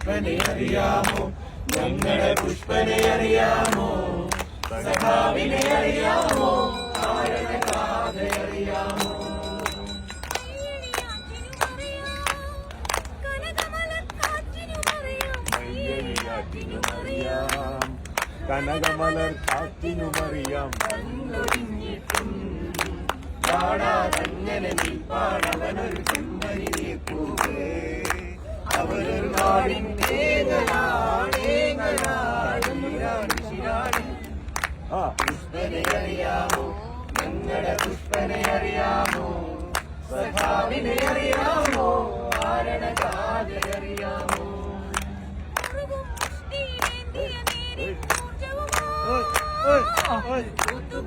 പുഷ്പനെ അറിയാമോ? ഞങ്ങളുടെ പുഷ്പനെ അറിയാമോ? സഖാവിനെ അറിയാമോ? ആരുടെ കഥ അറിയാമോ? കനകമലർ കാറ്റിനുമറിയാം പാടാതങ്ങനെ നിൽപ്പാടവനൊരു ചെമ്പരി നീർപ്പൂവേ. അവരൊരു നാടിൻ പുഷ്പനെ അറിയാമോ? ഞങ്ങളുടെ പുഷ്പനെ അറിയാമോ? സഖാവിനെ അറിയാമോ? ആരുടെ കഥ അറിയാമോ?